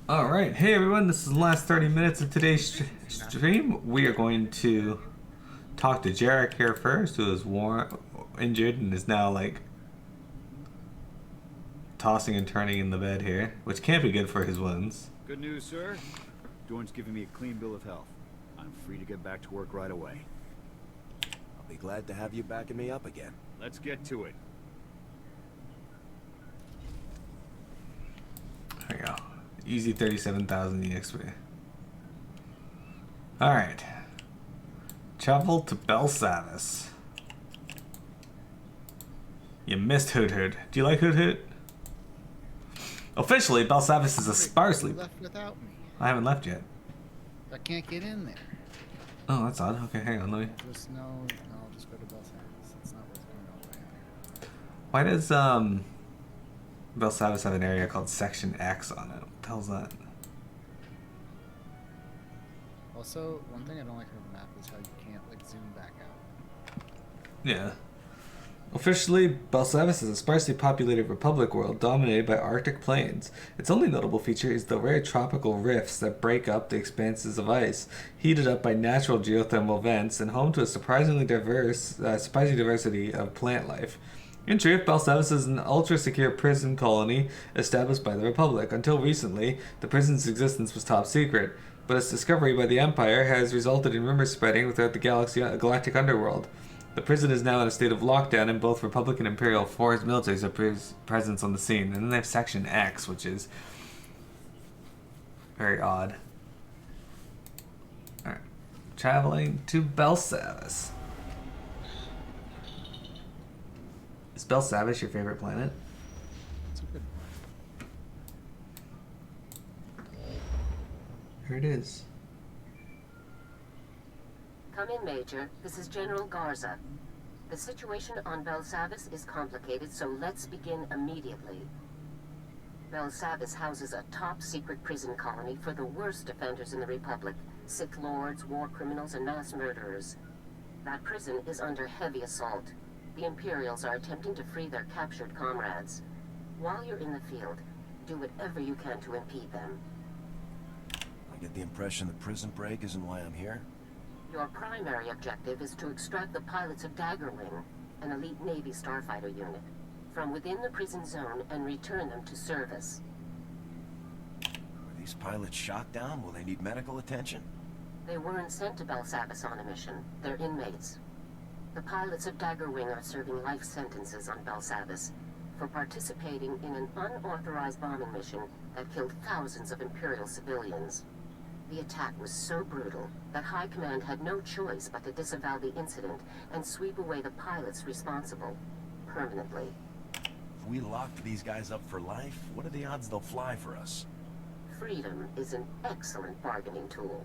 Alright, hey everyone, this is the last 30 minutes of today's stream. We are going to talk to Jarek here first, who is injured and is now like tossing and turning in the bed here, which can't be good for his wounds. Good news, sir. Dorn's giving me a clean bill of health. I'm free to get back to work right away. I'll be glad to have you backing me up again. Let's get to it. There we go. Easy 37,000 EXP. Alright. Travel to Belsavis. You missed Hoot Hoot. Do you like Hoot Hoot? Officially, Belsavis is a sparsely... You left without me. I haven't left yet. I can't get in there. Oh, that's odd. Okay, hang on, let me... Just no, I'll just go to Belsavis. It's not worth going all the way out here. Why does, Belsavis have an area called Section X on it? What the hell's that? Also, one thing I don't like about the map is how you can't, like, zoom back out. Yeah. Officially, Belsavis is a sparsely populated republic world dominated by Arctic plains. Its only notable feature is the rare tropical rifts that break up the expanses of ice, heated up by natural geothermal vents, and home to a surprising diversity of plant life. In truth, Belsavis is an ultra-secure prison colony established by the Republic. Until recently, the prison's existence was top secret, but its discovery by the Empire has resulted in rumors spreading throughout the galactic underworld. The prison is now in a state of lockdown, and both Republic and Imperial force militaries are presence on the scene. And then they have Section X, which is very odd. Alright. Traveling to Belsavis. Is Belsavis your favorite planet? It's a good Here it is. Come in, Major. This is General Garza. The situation on Belsavis is complicated, so let's begin immediately. Belsavis houses a top-secret prison colony for the worst offenders in the Republic. Sith Lords, war criminals, and mass murderers. That prison is under heavy assault. The Imperials are attempting to free their captured comrades. While you're in the field, do whatever you can to impede them. I get the impression the prison break isn't why I'm here. Your primary objective is to extract the pilots of Daggerwing, an elite Navy starfighter unit, from within the prison zone and return them to service. Are these pilots shot down? Will they need medical attention? They weren't sent to Belsavis on a mission. They're inmates. The pilots of Daggerwing are serving life sentences on Belsavis for participating in an unauthorized bombing mission that killed thousands of Imperial civilians. The attack was so brutal that High Command had no choice but to disavow the incident and sweep away the pilots responsible, permanently. If we locked these guys up for life, what are the odds they'll fly for us? Freedom is an excellent bargaining tool.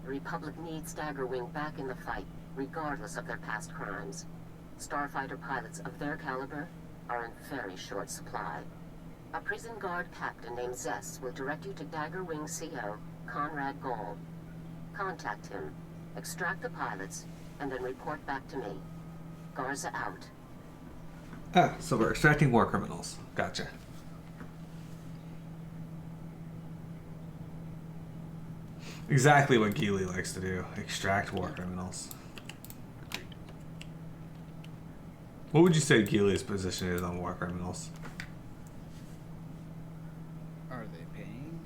The Republic needs Daggerwing back in the fight, regardless of their past crimes. Starfighter pilots of their caliber are in very short supply. A prison guard captain named Zess will direct you to Daggerwing CO Conrad Gall. Contact him, extract the pilots, and then report back to me. Garza out. Ah, so we're extracting war criminals. Gotcha. Exactly what Geely likes to do. Extract war criminals. What would you say Geely's position is on war criminals? Are they paying?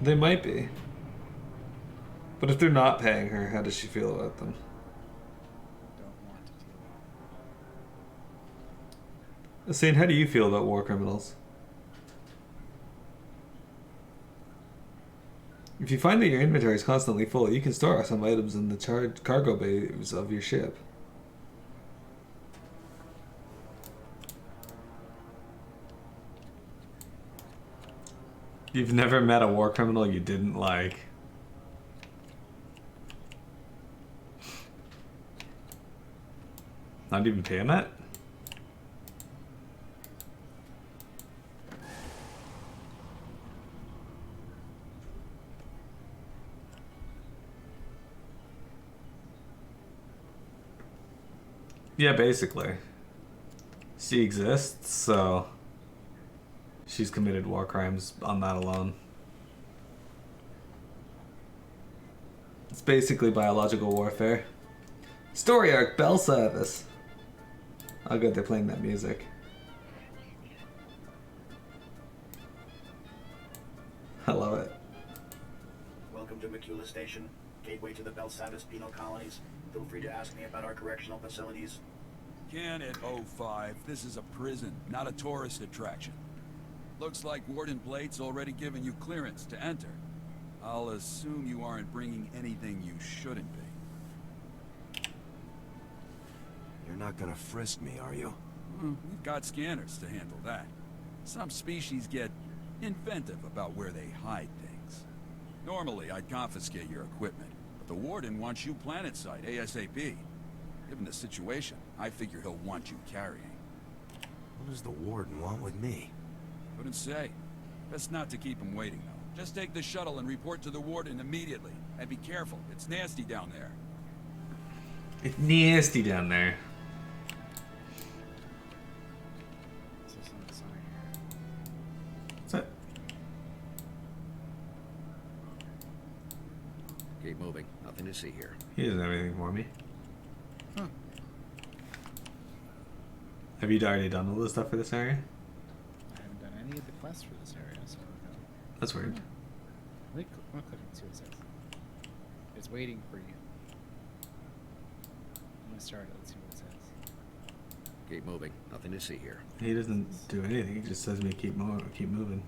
They might be. But if they're not paying her, how does she feel about them? Don't want to deal Hussein, how do you feel about war criminals? If you find that your inventory is constantly full, you can store some items in the cargo bays of your ship. You've never met a war criminal you didn't like. Not even pay him that? Yeah, basically. She exists, so she's committed war crimes on that alone. It's basically biological warfare. Story arc, Belsavis. Oh good, they're playing that music. I love it. Welcome to Macula Station, gateway to the Belsavis penal colonies. Feel free to ask me about our correctional facilities. Can at 05. This is a prison, not a tourist attraction. Looks like Warden Blade's already given you clearance to enter. I'll assume you aren't bringing anything you shouldn't be. You're not gonna frisk me, are you? We've got scanners to handle that. Some species get inventive about where they hide things. Normally, I'd confiscate your equipment, but the Warden wants you planet-side ASAP. Given the situation, I figure he'll want you carrying. What does the Warden want with me? Couldn't say. Best not to keep him waiting, though. Just take the shuttle and report to the Warden immediately. And be careful, it's nasty down there. It's nasty down there. So some sign here. What's that? Keep moving. Nothing to see here. He doesn't have anything for me. Huh. Have you already done all the stuff for this area? I haven't done any of the quests for this area, so no. That's weird. I'm gonna click and see what it says. It's waiting for you. I'm gonna start it. Let's see what it says. Keep moving. Nothing to see here. He doesn't do anything. He just says me keep moving.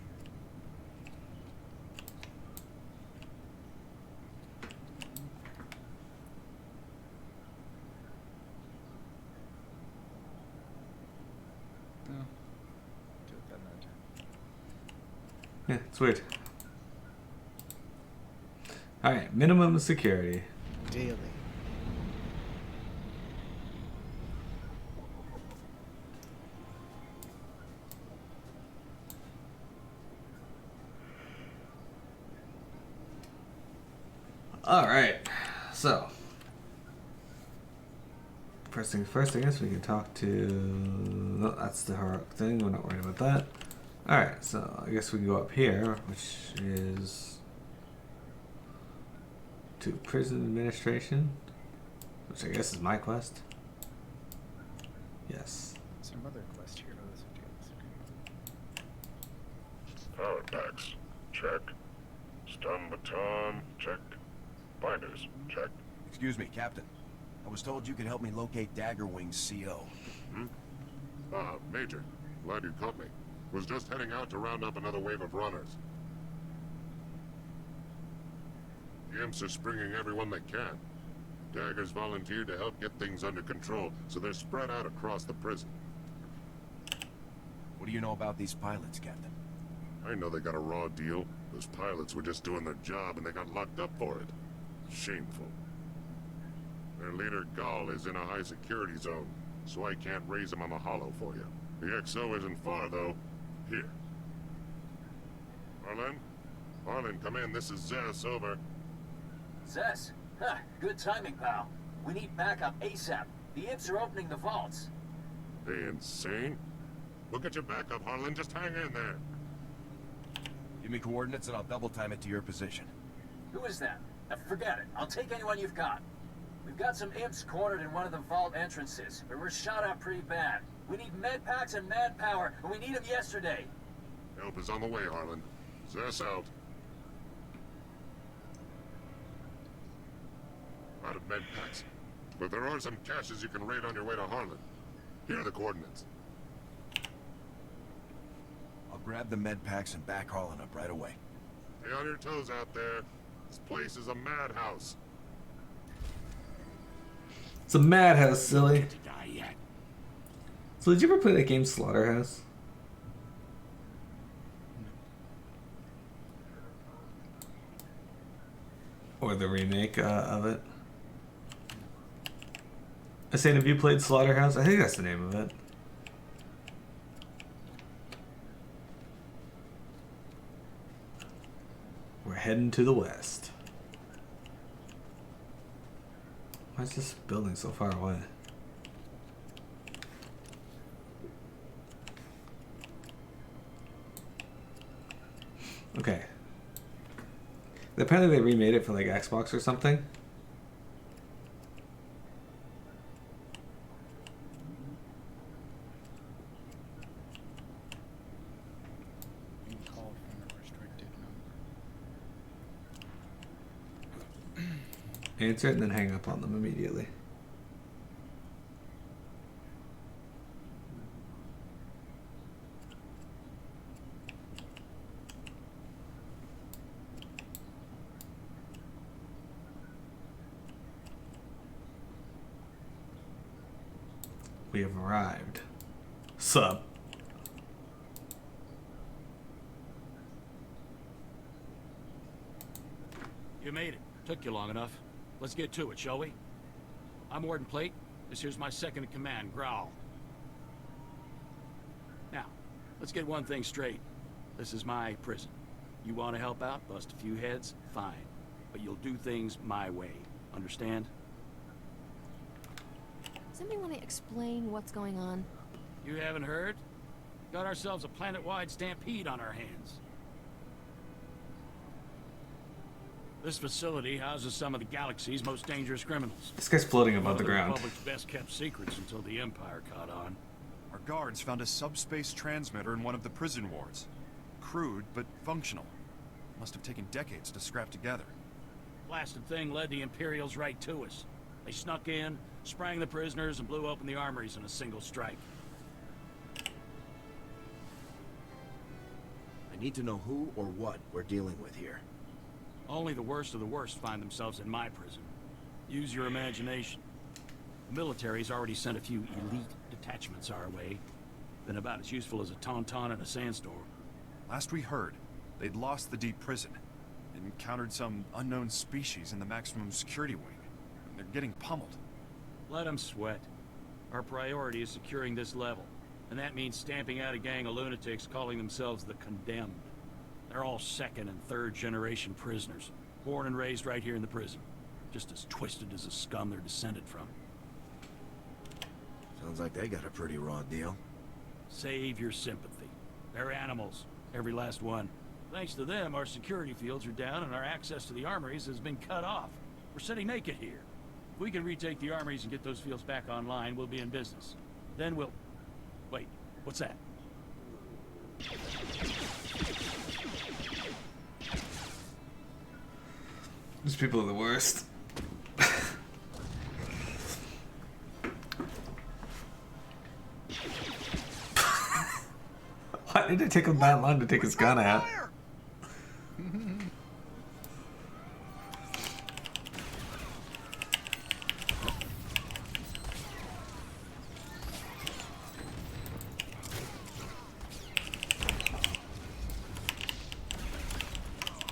No. Do it that another time. Yeah, it's weird. Alright, minimum security. Daily. Alright, so. First thing first, I guess we can talk to... No, that's the heroic thing. We're not worried about that. Alright, so I guess we can go up here, which is... to prison administration, which I guess is my quest. Yes. Some other quest here. Oh, this is okay. Power packs, check. Stun baton, check. Binders, check. Excuse me, Captain. I was told you could help me locate Daggerwing's CO. Ah, Major. Glad you caught me. Was just heading out to round up another wave of runners. The imps are springing everyone they can. Dagger's volunteered to help get things under control, so they're spread out across the prison. What do you know about these pilots, Captain? I know they got a raw deal. Those pilots were just doing their job and they got locked up for it. Shameful. Their leader, Gall, is in a high security zone, so I can't raise him on the hollow for you. The XO isn't far, though. Here. Harlan? Harlan, come in. This is Zess, over. Zess? Huh, good timing, pal. We need backup ASAP. The imps are opening the vaults. They insane? We'll get you back up, Harlan. Just hang in there. Give me coordinates and I'll double time it to your position. Who is that? Forget it. I'll take anyone you've got. We've got some imps cornered in one of the vault entrances, but we're shot up pretty bad. We need med packs and manpower, and we need them yesterday. Help is on the way, Harlan. Zess out. Out of med packs. But there are some caches you can raid on your way to Harlan. Here are the coordinates. I'll grab the med packs and back Harlan up right away. Stay on your toes out there. This place is a madhouse. It's a madhouse, silly. To die yet. So did you ever play that game Slaughterhouse? Or the remake of it? I said, have you played Slaughterhouse? I think that's the name of it. We're heading to the west. Why is this building so far away? Okay. Apparently they remade it for like Xbox or something. You can call from a restricted number. Answer it and then hang up on them immediately. We have arrived. Sup? You made it. Took you long enough. Let's get to it, shall we? I'm Warden Plate. This here's my second in command, Growl. Now, let's get one thing straight. This is my prison. You want to help out, bust a few heads, fine. But you'll do things my way. Understand? Somebody want to explain what's going on? You haven't heard? Got ourselves a planet-wide stampede on our hands. This facility houses some of the galaxy's most dangerous criminals. This guy's floating above the One of ground. the Republic's best-kept secrets until the Empire caught on. Our guards found a subspace transmitter in one of the prison wards. Crude, but functional. Must have taken decades to scrap together. Blasted thing led the Imperials right to us. They snuck in, sprang the prisoners, and blew open the armories in a single strike. I need to know who or what we're dealing with here. Only the worst of the worst find themselves in my prison. Use your imagination. The military's already sent a few elite detachments our way. Been about as useful as a tauntaun in a sandstorm. Last we heard, they'd lost the deep prison. Encountered some unknown species in the maximum security wing. They're getting pummeled. Let them sweat. Our priority is securing this level. And that means stamping out a gang of lunatics calling themselves the Condemned. They're all second and third generation prisoners. Born and raised right here in the prison. Just as twisted as the scum they're descended from. Sounds like they got a pretty raw deal. Save your sympathy. They're animals. Every last one. Thanks to them, our security fields are down and our access to the armories has been cut off. We're sitting naked here. If we can retake the armories and get those fields back online, we'll be in business. Then we'll... Wait, what's that? These people are the worst. Why did it take him that long to take his gun out?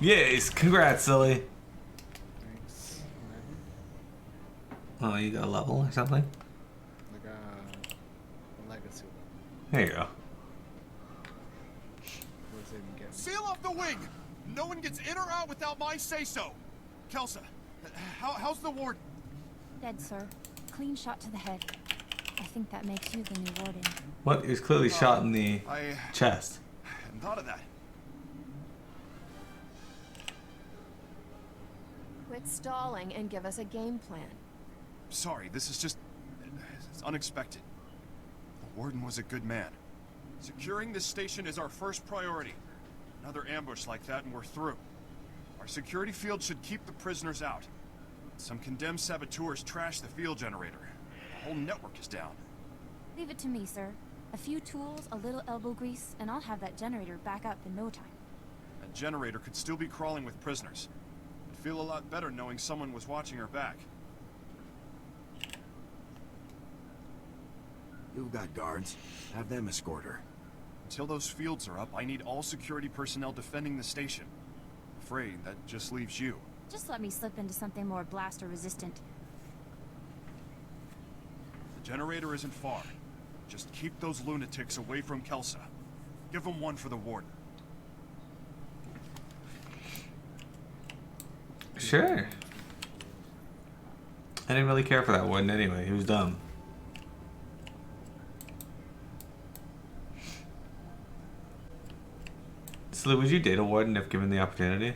Yes, congrats, silly. Thanks. Oh, you got a level or something? Like a legacy level. There you go. What does it even get? Seal off the wing! No one gets in or out without my say-so! Kelsa, how's the warden? Dead, sir. Clean shot to the head. I think that makes you the new warden. What? He was clearly shot in the chest. Hadn't thought of that. Quit stalling and give us a game plan. Sorry, this is just... it's unexpected. The warden was a good man. Securing this station is our first priority. Another ambush like that and we're through. Our security field should keep the prisoners out. Some condemned saboteurs trashed the field generator. The whole network is down. Leave it to me, sir. A few tools, a little elbow grease, and I'll have that generator back up in no time. That generator could still be crawling with prisoners. I'd feel a lot better knowing someone was watching her back. You've got guards. Have them escort her. Until those fields are up, I need all security personnel defending the station. Afraid that just leaves you. Just let me slip into something more blaster resistant. The generator isn't far. Just keep those lunatics away from Kelsa. Give them one for the warden. Sure. I didn't really care for that warden anyway. He was dumb. This So would you date a warden if given the opportunity?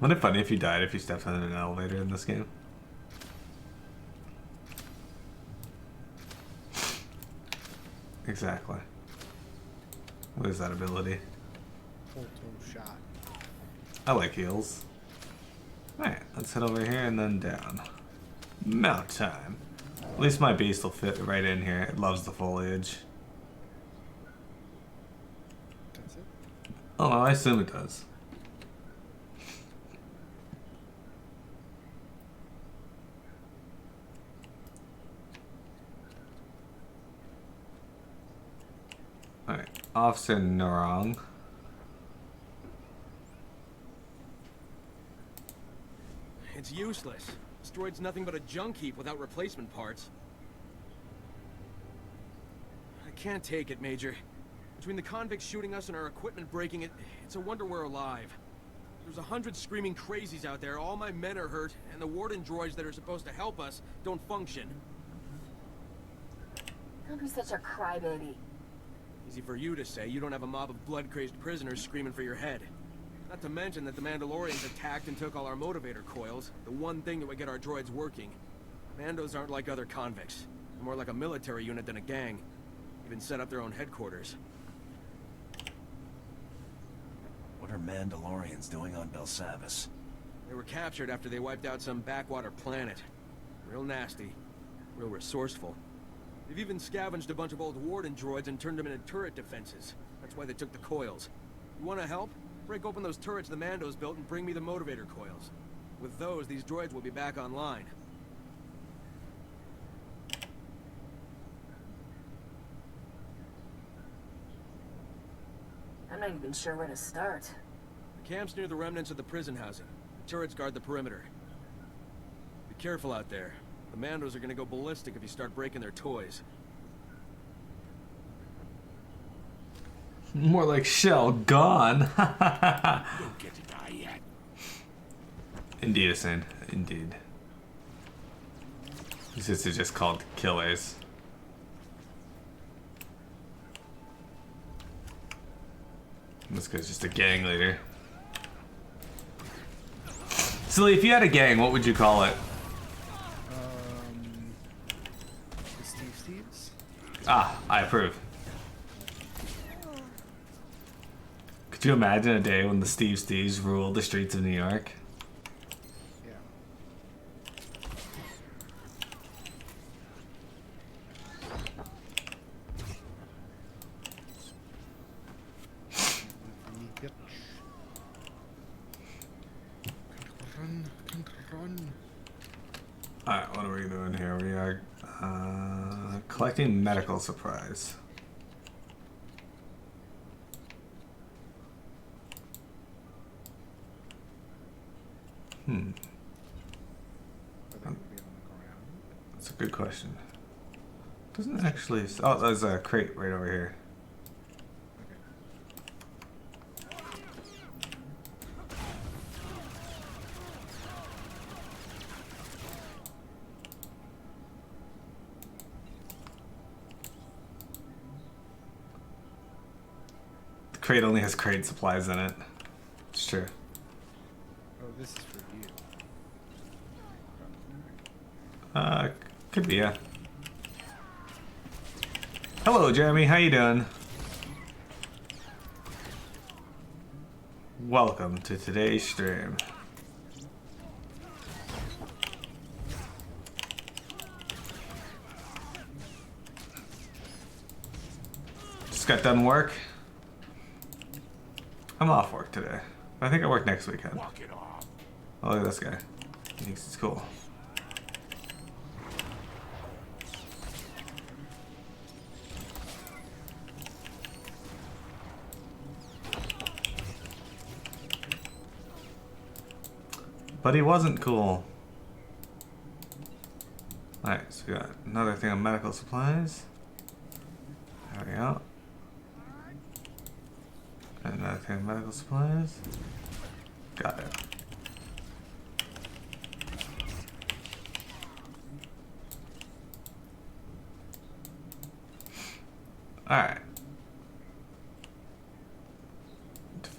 Wouldn't it funny if you died if you stepped on an elevator in this game? Exactly. What is that ability? Photo shot. I like heals. Alright, let's head over here and then down. Mount time. At least my beast will fit right in here. It loves the foliage. That's it? Oh, I assume it does. Alright, Officer Narong. It's useless. This droid's nothing but a junk heap without replacement parts. I can't take it, Major. Between the convicts shooting us and our equipment breaking it, it's a wonder we're alive. There's 100 screaming crazies out there, all my men are hurt, and the warden droids that are supposed to help us don't function. Don't be such a crybaby. Easy for you to say, you don't have a mob of blood-crazed prisoners screaming for your head. Not to mention that the Mandalorians attacked and took all our motivator coils, the one thing that would get our droids working. Mandos aren't like other convicts. They're more like a military unit than a gang. Even set up their own headquarters. What are Mandalorians doing on Belsavis? They were captured after they wiped out some backwater planet. Real nasty. Real resourceful. They've even scavenged a bunch of old warden droids and turned them into turret defenses. That's why they took the coils. You wanna help? Break open those turrets the Mandos built and bring me the motivator coils. With those, these droids will be back online. I'm not even sure where to start. The camp's near the remnants of the prison housing. The turrets guard the perimeter. Be careful out there. The Mandos are gonna go ballistic if you start breaking their toys. More like Shell gone. Don't get to die yet. Indeed, Asin. Indeed. These are just called killers. This guy's just a gang leader. Silly, if you had a gang, what would you call it? The Steves? Ah, I approve. Could you imagine a day when the Steves ruled the streets of New York? Yeah. Run. Alright, what are we doing here? We are collecting medical supplies. That's a good question. Doesn't actually... Oh, there's a crate right over here. The crate only has crate supplies in it. It's true. Oh, this is for you. Could be, yeah. Hello, Jeremy. How you doing? Welcome to today's stream. Just got done work. I'm off work today. I think I work next weekend. Walk it off. Oh, look at this guy. He thinks it's cool. But he wasn't cool. Alright, so we got another thing on medical supplies. There we go. Another thing on medical supplies. Got it. Alright.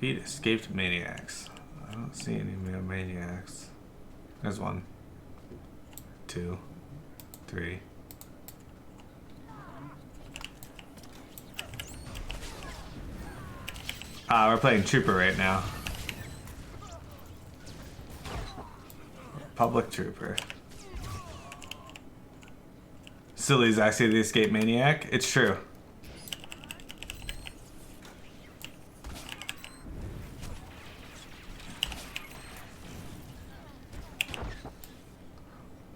Defeat escaped maniacs. I don't see any maniacs. There's 1, 2, 3. We're playing Trooper right now. Public Trooper. Silly's actually the escaped maniac. It's true.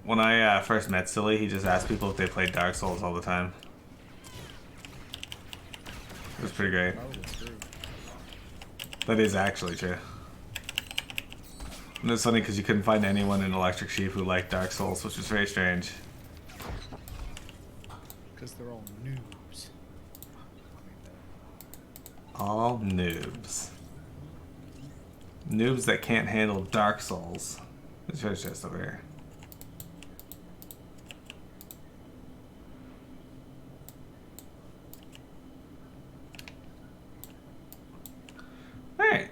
When I first met Silly, he just asked people if they played Dark Souls all the time. It was pretty great. That is actually true. And it's funny because you couldn't find anyone in Electric Sheep who liked Dark Souls, which was very strange. Because they're all noobs. All noobs. Noobs that can't handle Dark Souls. This is just over here. Alright.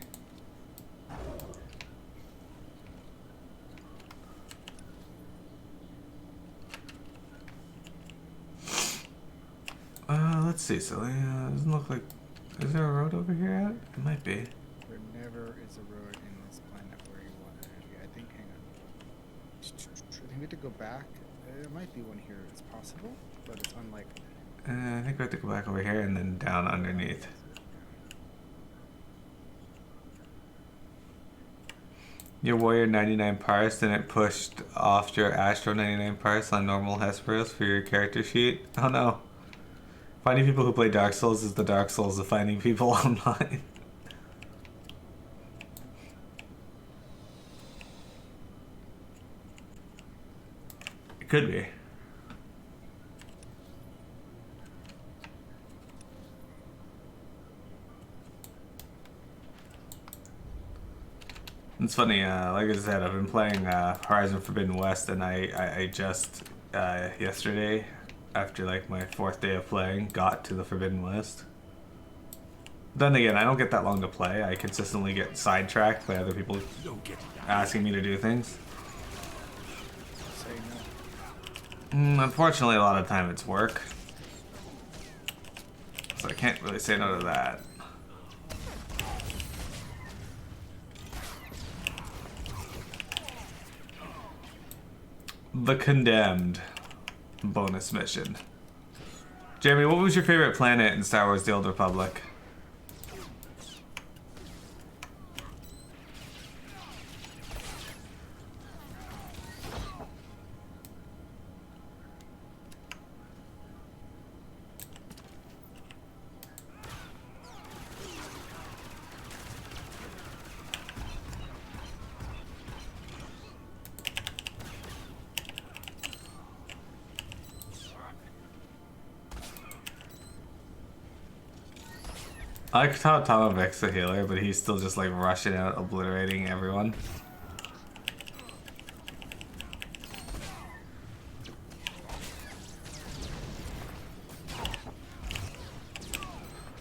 Let's see, Silly. Doesn't look like... Is there a road over here yet? It might be. There never is a road in this planet where you want energy. I think, hang on. I think we have to go back. There might be one here. It's possible, but it's unlikely. I think we have to go back over here and then down underneath. Your Warrior 99 parse, then it pushed off your Astro 99 parse on normal Hesperos for your character sheet. Oh no. Finding people who play Dark Souls is the Dark Souls of finding people online. It could be. It's funny, like I said, I've been playing Horizon Forbidden West, and I just, yesterday, after like my 4th day of playing, got to the Forbidden West. Then again, I don't get that long to play. I consistently get sidetracked by other people asking me to do things. Say no. Unfortunately, a lot of the time it's work. So I can't really say no to that. The Condemned bonus mission. Jeremy, what was your favorite planet in Star Wars: The Old Republic? I like how Tomovic's the healer, but he's still just like rushing out, obliterating everyone.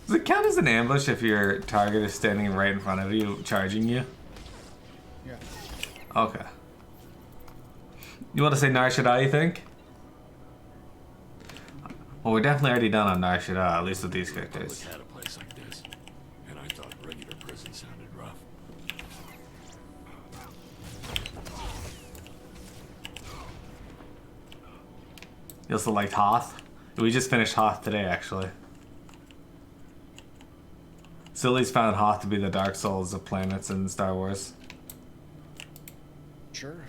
Does it count as an ambush if your target is standing right in front of you, charging you? Yeah. Okay. You want to say Nar Shaddaa, you think? Well, we're definitely already done on Nar Shaddaa, at least with these characters. Had a place like this, and I thought regular prison sounded rough. You also liked Hoth? We just finished Hoth today, actually. Silly's found Hoth to be the Dark Souls of planets in Star Wars. Sure.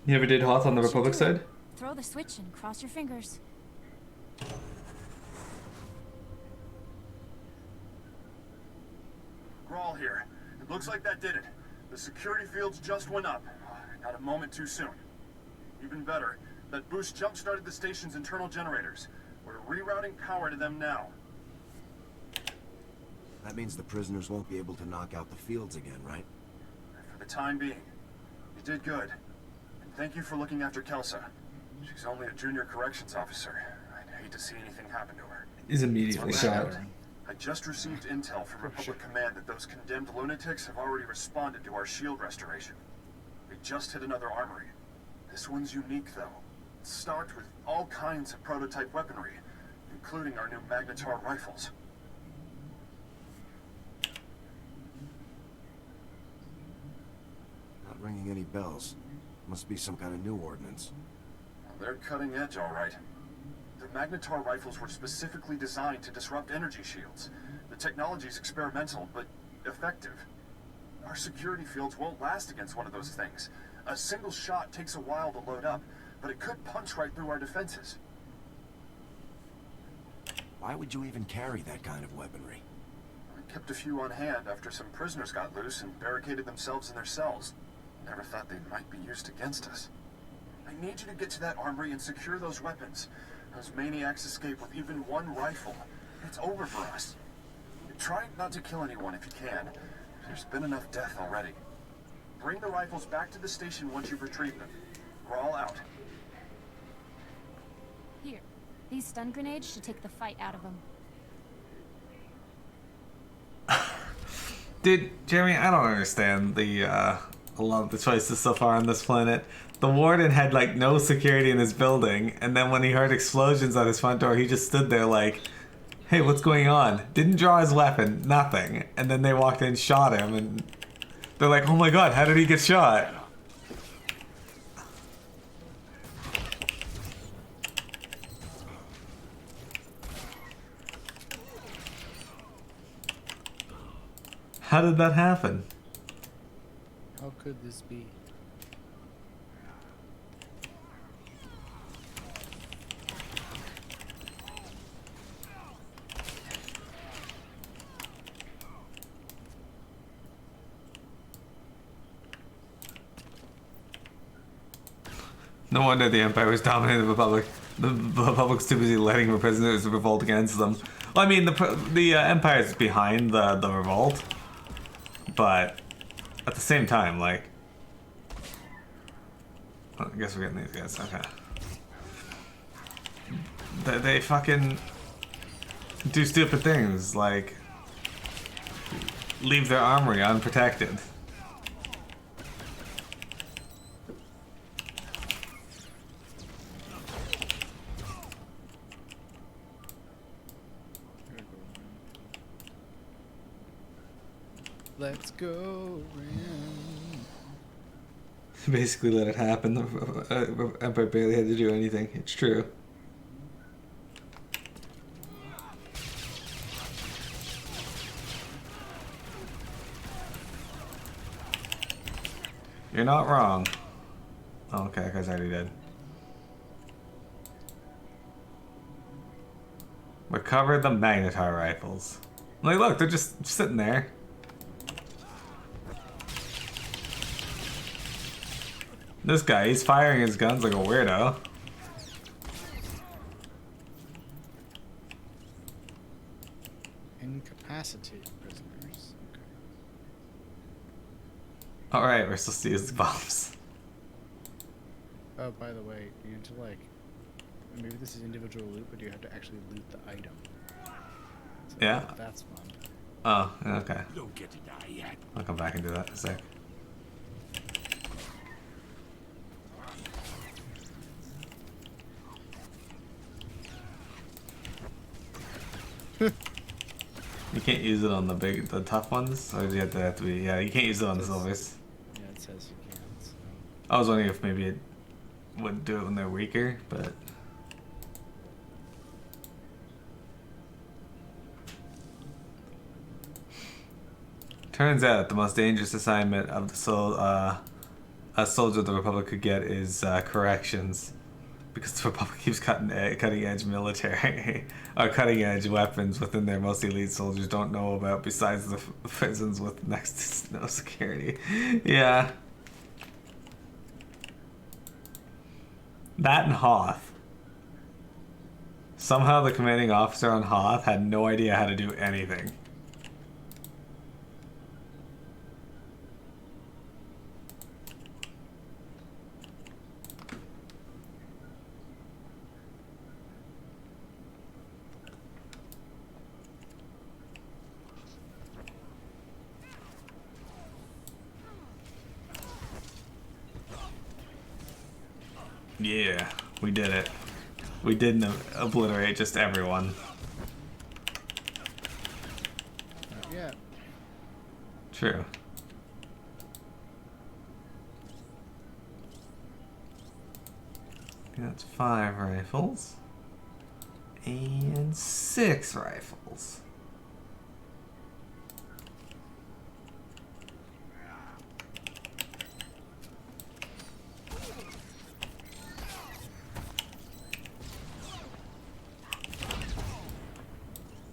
You ever did Hoth on the Republic side? Throw the switch and cross your fingers. Grawl here. It looks like that did it. The security fields just went up. Not a moment too soon. Even better, that boost jump-started the station's internal generators. We're rerouting power to them now. That means the prisoners won't be able to knock out the fields again, right? for the time being. You did good. And thank you for looking after Kelsa. She's only a junior corrections officer. I'd hate to see anything happen to her. He's immediately shot. I just received intel from Republic Command that those condemned lunatics have already responded to our shield restoration. We just hit another armory. This one's unique, though. It's stocked with all kinds of prototype weaponry, including our new Magnetar rifles. Not ringing any bells. Must be some kind of new ordinance. Well, they're cutting edge, all right. The Magnetar rifles were specifically designed to disrupt energy shields. The technology's experimental, but effective. Our security fields won't last against one of those things. A single shot takes a while to load up, but it could punch right through our defenses. Why would you even carry that kind of weaponry? I kept a few on hand after some prisoners got loose and barricaded themselves in their cells. Never thought they might be used against us. I need you to get to that armory and secure those weapons. Those maniacs escape with even one rifle. It's over for us. Try not to kill anyone if you can. There's been enough death already. Bring the rifles back to the station once you've retrieved them. We're all out. Here. These stun grenades should take the fight out of them. Dude, Jeremy, I don't understand a lot of the choices so far on this planet. The warden had like no security in his building, and then when he heard explosions at his front door, he just stood there like, hey, what's going on? Didn't draw his weapon, nothing. And then they walked in, shot him, and they're like, oh my god, how did he get shot? How did that happen? How could this be? No wonder the Empire was dominating the Republic. The Republic's too busy letting the prisoners revolt against them. Well, I mean, the Empire's behind the revolt, but at the same time, like, well, I guess we're getting these guys. Okay. They fucking do stupid things, like leave their armory unprotected. Let's go round. Basically let it happen. The Empire barely had to do anything. It's true. You're not wrong. Oh, okay, that guy's already dead. Recover the Magnetar rifles. Like, look, they're just sitting there. This guy, he's firing his guns like a weirdo. Incapacitated prisoners. Okay. Alright, we're supposed to use the bombs. Oh, by the way, you need to like, maybe this is individual loot, but you have to actually loot the item. So Yeah. That's fun. Oh, okay. You don't get to die yet. I'll come back and do that in a sec. You can't use it on the tough ones, or do you have to be? Yeah, you can't use it on the silvers. Yeah, it says you can't. So. I was wondering if maybe it wouldn't do it when they're weaker, but turns out the most dangerous assignment of a soldier the Republic could get is corrections. Because the Republic keeps cutting edge military or cutting edge weapons within their most elite soldiers don't know about, besides the prisons with next to no security. Yeah. That and Hoth. Somehow the commanding officer on Hoth had no idea how to do anything. Yeah, we did it. We didn't obliterate just everyone. Not yet. True. That's 5 rifles. And 6 rifles.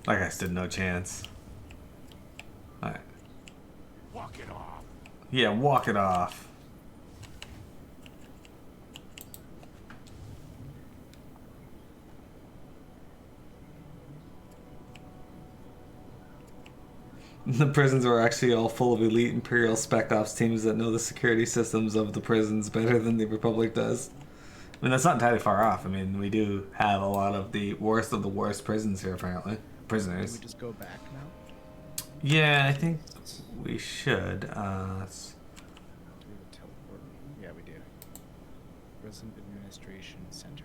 That guy stood no chance. Alright. Walk it off. Yeah, walk it off. The prisons are actually all full of elite Imperial Spec Ops teams that know the security systems of the prisons better than the Republic does. I mean, that's not entirely far off. I mean, we do have a lot of the worst prisons here, apparently. Prisoners. Can we just go back now? Yeah, I think we should. Let's... Do we teleport? Yeah, we do. Prison Administration Center.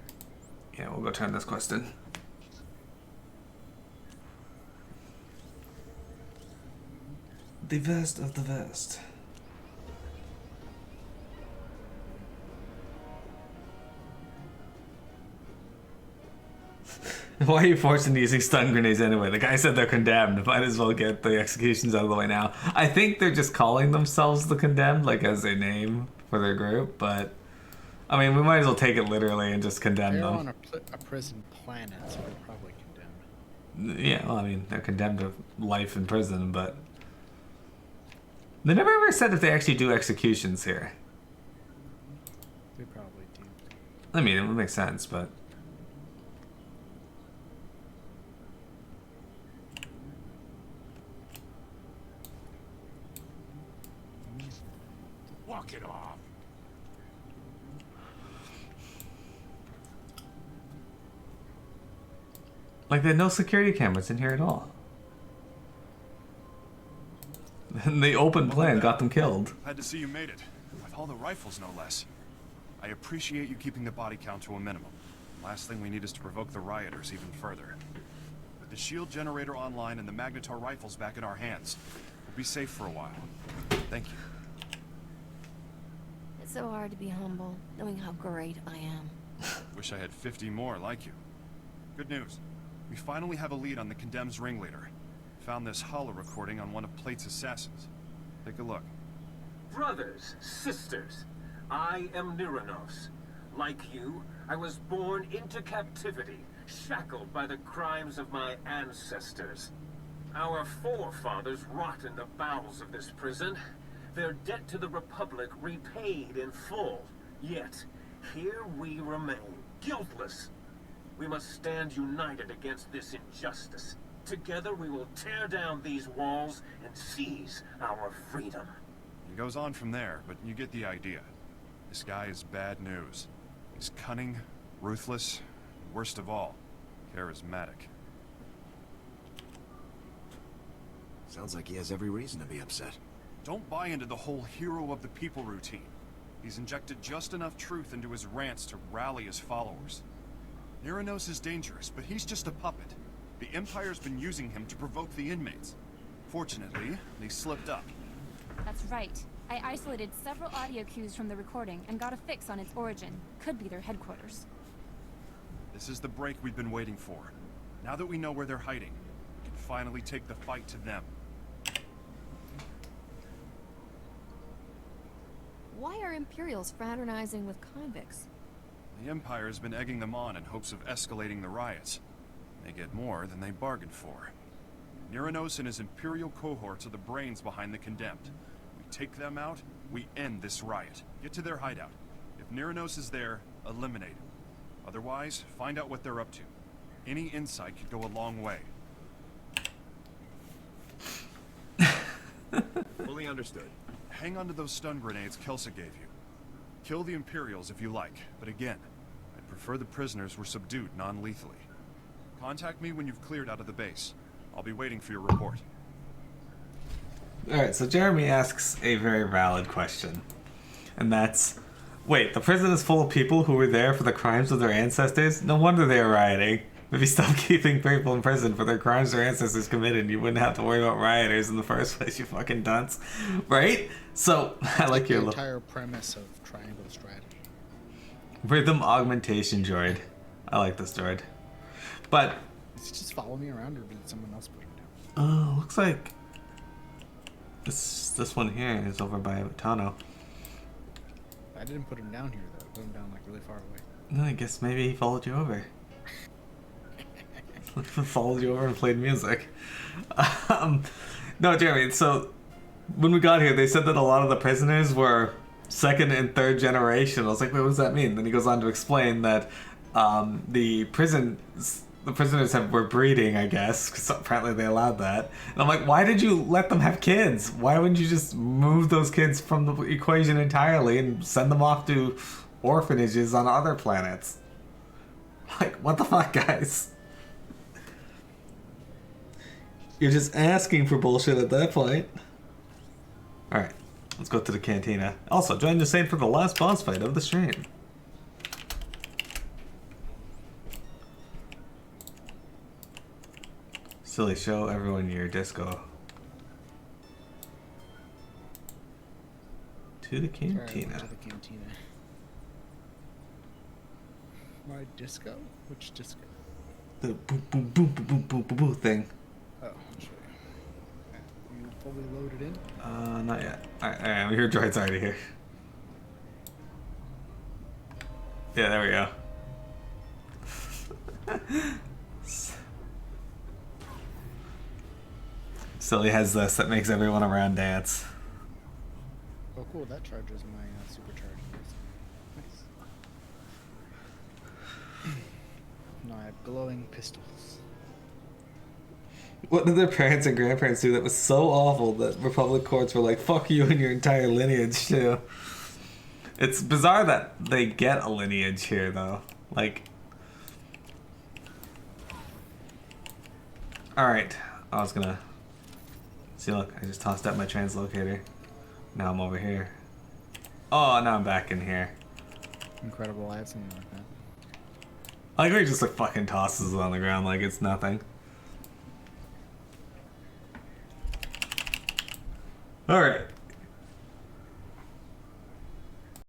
Yeah, we'll go turn this quest in. The vest of the vest. Why are you forced into using stun grenades anyway? The guy said they're condemned. Might as well get the executions out of the way now. I think they're just calling themselves the condemned, like as a name for their group, but I mean, we might as well take it literally and just condemn They're them. on a prison planet, so they're probably condemned. Yeah, well, I mean, they're condemned to life in prison, but they never ever said if they actually do executions here. They probably do. I mean, it would make sense, but Walk it off. like, there are no security cameras in here at all. And the open plan got them killed. Glad to see you made it. With all the rifles, no less. I appreciate you keeping the body count to a minimum. Last thing we need is to provoke the rioters even further. With the shield generator online and the Magnetar rifles back in our hands, we'll be safe for a while. Thank you. It's so hard to be humble, knowing how great I am. Wish I had 50 more like you. Good news. We finally have a lead on the Condemned's ringleader. Found this holo recording on one of Plate's assassins. Take a look. Brothers, sisters, I am Nyranos. Like you, I was born into captivity, shackled by the crimes of my ancestors. Our forefathers rot in the bowels of this prison, their debt to the Republic repaid in full. Yet, here we remain, guiltless. We must stand united against this injustice. Together we will tear down these walls and seize our freedom. It goes on from there, but you get the idea. This guy is bad news. He's cunning, ruthless, and worst of all, charismatic. Sounds like he has every reason to be upset. Don't buy into the whole hero of the people routine. He's injected just enough truth into his rants to rally his followers. Nyranos is dangerous, but he's just a puppet. The Empire's been using him to provoke the inmates. Fortunately, they slipped up. That's right. I isolated several audio cues from the recording and got a fix on its origin. Could be their headquarters. This is the break we've been waiting for. Now that we know where they're hiding, we can finally take the fight to them. Why are Imperials fraternizing with convicts? The Empire's been egging them on in hopes of escalating the riots. They get more than they bargained for. Nyranos and his Imperial cohorts are the brains behind the Condemned. We take them out, we end this riot. Get to their hideout. If Nyranos is there, eliminate him. Otherwise, find out what they're up to. Any insight could go a long way. Fully understood. Hang on to those stun grenades Kelsa gave you. Kill the Imperials if you like, but again, I'd prefer the prisoners were subdued non-lethally. Contact me when you've cleared out of the base. I'll be waiting for your report. Alright, so Jeremy asks a very valid question. And that's, Wait, the prison is full of people who were there for the crimes of their ancestors? No wonder they were rioting. If you stopped keeping people in prison for their crimes their ancestors committed, you wouldn't have to worry about rioters in the first place, you fucking dunce. Right? So, I like your the entire premise of triangle strategy. Rhythm augmentation droid. I like this droid. But... Does he just follow me around, or did someone else put him down? looks like... This one here is over by Tano. I didn't put him down here, though. I put him down, like, really far away. No, I guess maybe he followed you over. Followed you over and played music. No, Jeremy, so when we got here, they said that a lot of the prisoners were second and third generation. I was like, wait, what does that mean? Then he goes on to explain that the prisoners were breeding, I guess, because apparently they allowed that. And I'm like, why did you let them have kids? Why wouldn't you just move those kids from the equation entirely and send them off to orphanages on other planets? Like, what the fuck, guys? You're just asking for bullshit at that point. Alright, let's go to the cantina. Also, join the same for the last boss fight of the stream. Silly, show everyone your disco. To the cantina. To the cantina. My disco? Which disco? The boom boom boom boom boom boom boom boom thing. Oh, I'll show you. You fully loaded in? Not yet. Alright, your droid's already here. Yeah, there we go. Silly has this that makes everyone around dance. Oh, cool. That charges my supercharged. Nice. Now I have glowing pistols. What did their parents and grandparents do that was so awful that Republic courts were like, fuck you and your entire lineage, too? It's bizarre that they get a lineage here, though. Like... Alright, I was gonna... See, look, I just tossed out my translocator. Now I'm over here. Oh, now I'm back in here. Incredible, I had something like that. I like how he just like fucking tosses it on the ground like it's nothing. Alright.